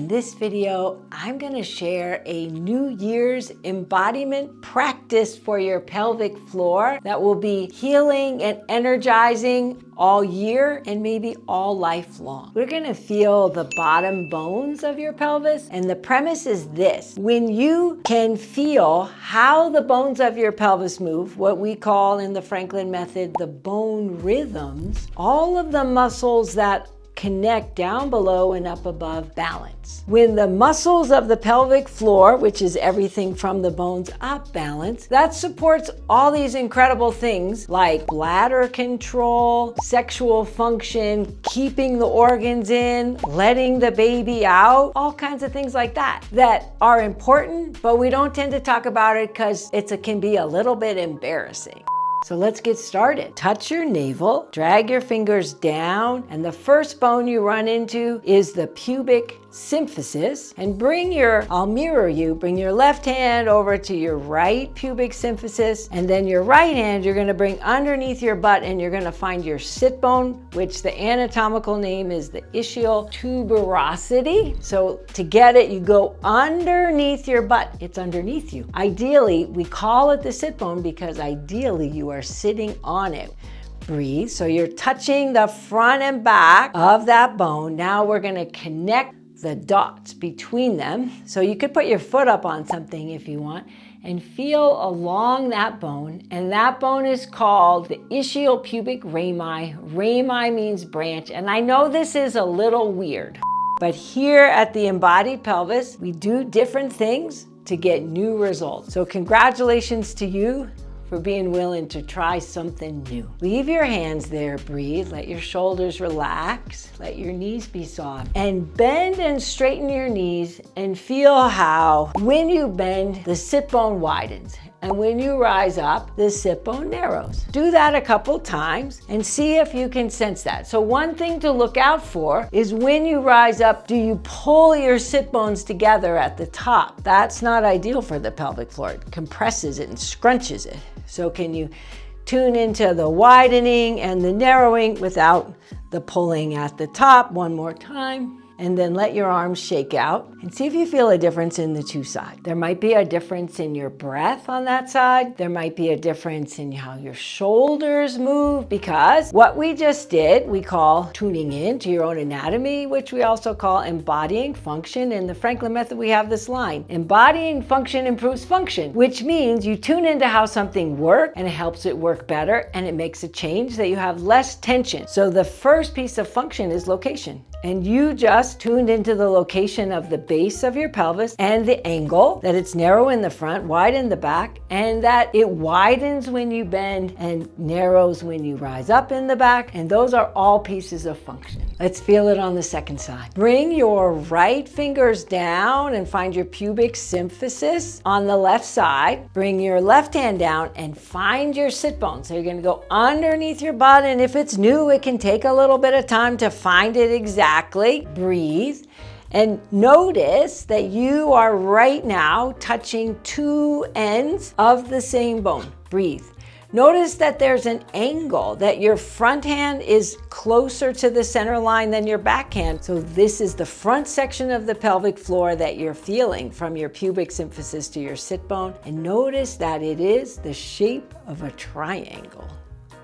In this video, I'm going to share a New Year's embodiment practice for your pelvic floor that will be healing and energizing all year and maybe all life long. We're going to feel the bottom bones of your pelvis, and the premise is this. When you can feel how the bones of your pelvis move, what we call in the Franklin method the bone rhythms, all of the muscles that connect down below and up above balance. When the muscles of the pelvic floor, which is everything from the bones up, balance, that supports all these incredible things like bladder control, sexual function, keeping the organs in, letting the baby out, all kinds of things like that are important, but we don't tend to talk about it because it can be a little bit embarrassing. So let's get started. Touch your navel, drag your fingers down, and the first bone you run into is the pubic symphysis. And I'll mirror you, bring your left hand over to your right pubic symphysis, and then your right hand you're going to bring underneath your butt, and you're going to find your sit bone, which the anatomical name is the ischial tuberosity. So to get it, you go underneath your butt. It's underneath you. Ideally, we call it the sit bone because ideally you are sitting on it. Breathe. So you're touching the front and back of that bone. Now we're going to connect the dots between them. So you could put your foot up on something if you want and feel along that bone. And that bone is called the ischial pubic rami. Rami means branch. And I know this is a little weird, but here at the Embodied Pelvis, we do different things to get new results. So congratulations to you for being willing to try something new. Leave your hands there, breathe, let your shoulders relax, let your knees be soft, and bend and straighten your knees and feel how when you bend, the sit bone widens. And when you rise up, the sit bone narrows. Do that a couple times and see if you can sense that. So one thing to look out for is when you rise up, do you pull your sit bones together at the top? That's not ideal for the pelvic floor. It compresses it and scrunches it. So can you tune into the widening and the narrowing without the pulling at the top? One more time. And then let your arms shake out and see if you feel a difference in the two sides. There might be a difference in your breath on that side. There might be a difference in how your shoulders move, because what we just did, we call tuning in to your own anatomy, which we also call embodying function. In the Franklin method, we have this line: embodying function improves function, which means you tune into how something works and it helps it work better, and it makes a change that you have less tension. So the first piece of function is location. And you just tuned into the location of the base of your pelvis and the angle, that it's narrow in the front, wide in the back, and that it widens when you bend and narrows when you rise up in the back. And those are all pieces of function. Let's feel it on the second side. Bring your right fingers down and find your pubic symphysis on the left side. Bring your left hand down and find your sit bone. So you're going to go underneath your butt, and if it's new, it can take a little bit of time to find it exactly. Breathe and notice that you are right now touching two ends of the same bone. Breathe. Notice that there's an angle, that your front hand is closer to the center line than your back hand. So this is the front section of the pelvic floor that you're feeling from your pubic symphysis to your sit bone. And notice that it is the shape of a triangle.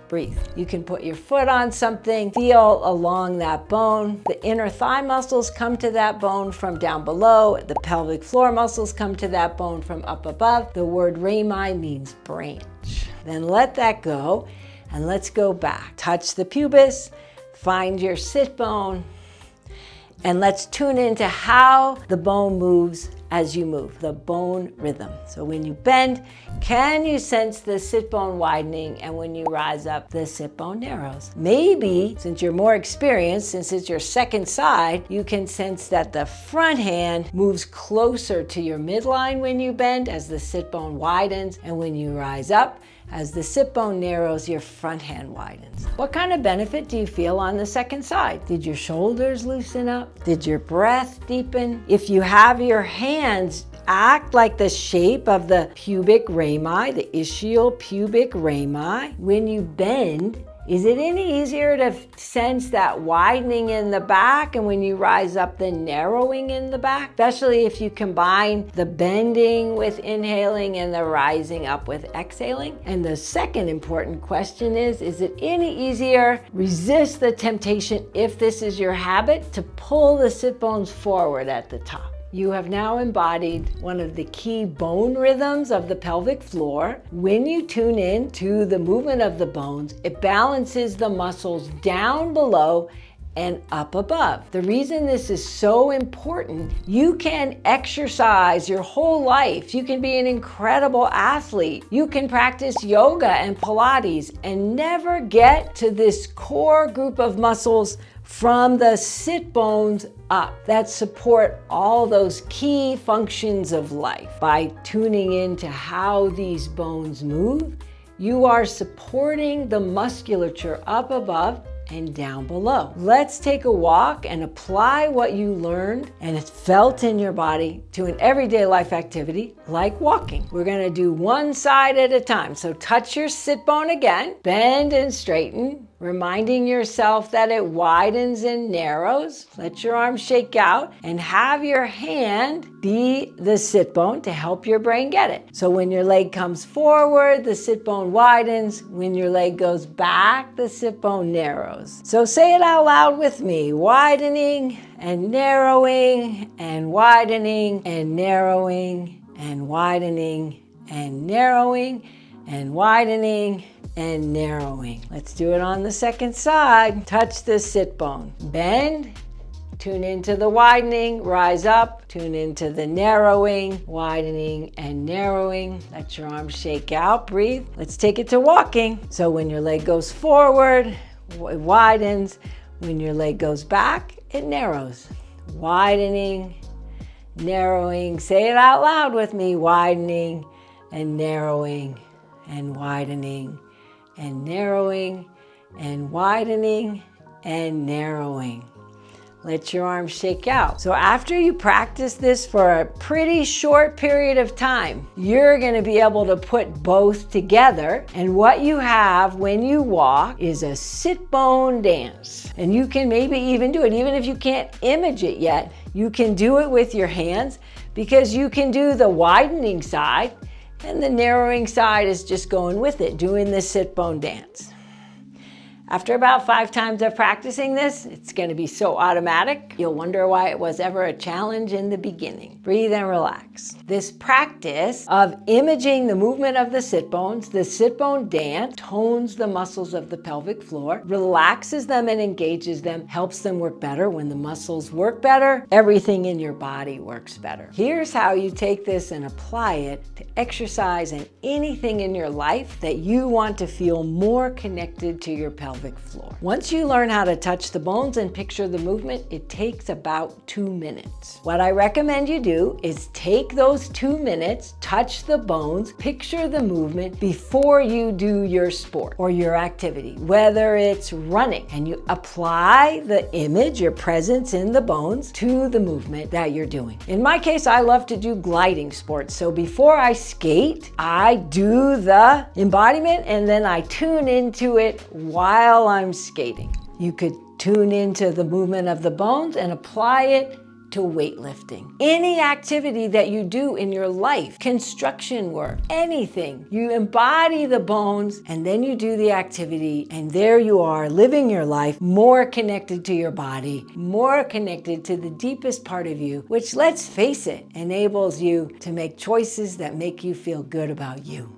Breathe. You can put your foot on something, feel along that bone. The inner thigh muscles come to that bone from down below. The pelvic floor muscles come to that bone from up above. The word rami means branch. Then let that go and let's go back. Touch the pubis, find your sit bone, and let's tune into how the bone moves as you move, the bone rhythm. So when you bend, can you sense the sit bone widening? And when you rise up, the sit bone narrows. Maybe, since you're more experienced, since it's your second side, you can sense that the front hand moves closer to your midline when you bend as the sit bone widens. And when you rise up, as the sit bone narrows, your front hand widens. What kind of benefit do you feel on the second side? Did your shoulders loosen up? Did your breath deepen? If you have your hands act like the shape of the pubic rami, the ischial pubic rami, when you bend, Is it any easier to sense that widening in the back, and when you rise up, the narrowing in the back? Especially if you combine the bending with inhaling and the rising up with exhaling. And the second important question is it any easier? Resist the temptation, if this is your habit, to pull the sit bones forward at the top. You have now embodied one of the key bone rhythms of the pelvic floor. When you tune in to the movement of the bones, it balances the muscles down below and up above. The reason this is so important, you can exercise your whole life. You can be an incredible athlete. You can practice yoga and Pilates and never get to this core group of muscles from the sit bones up that support all those key functions of life. By tuning into how these bones move, you are supporting the musculature up above and down below. Let's take a walk and apply what you learned and it's felt in your body to an everyday life activity like walking. We're gonna do one side at a time. So touch your sit bone again, bend and straighten, reminding yourself that it widens and narrows. Let your arms shake out and have your hand be the sit bone to help your brain get it. So when your leg comes forward, the sit bone widens. When your leg goes back, the sit bone narrows. So say it out loud with me: widening and narrowing and widening and narrowing and widening and narrowing and widening and narrowing. Let's do it on the second side. Touch the sit bone. Bend, tune into the widening, rise up, tune into the narrowing, widening and narrowing. Let your arms shake out, breathe. Let's take it to walking. So when your leg goes forward, it widens. When your leg goes back, it narrows. Widening, narrowing. Say it out loud with me: widening and narrowing and widening and narrowing and widening and narrowing. Let your arms shake out. So after you practice this for a pretty short period of time, you're gonna be able to put both together. And what you have when you walk is a sit bone dance. And you can maybe even do it, even if you can't image it yet, you can do it with your hands, because you can do the widening side and the narrowing side is just going with it, doing the sit bone dance. After about 5 times of practicing this, it's going to be so automatic, you'll wonder why it was ever a challenge in the beginning. Breathe and relax. This practice of imaging the movement of the sit bones, the sit bone dance, tones the muscles of the pelvic floor, relaxes them and engages them, helps them work better. When the muscles work better, everything in your body works better. Here's how you take this and apply it to exercise and anything in your life that you want to feel more connected to your pelvic floor. Once you learn how to touch the bones and picture the movement, it takes about 2 minutes. What I recommend you do is take those 2 minutes, touch the bones, picture the movement before you do your sport or your activity, whether it's running, and you apply the image, your presence in the bones, to the movement that you're doing. In my case, I love to do gliding sports. So before I skate, I do the embodiment and then I tune into it while I'm skating. You could tune into the movement of the bones and apply it to weightlifting. Any activity that you do in your life, construction work, anything, you embody the bones and then you do the activity, and there you are living your life more connected to your body, more connected to the deepest part of you, which, let's face it, enables you to make choices that make you feel good about you.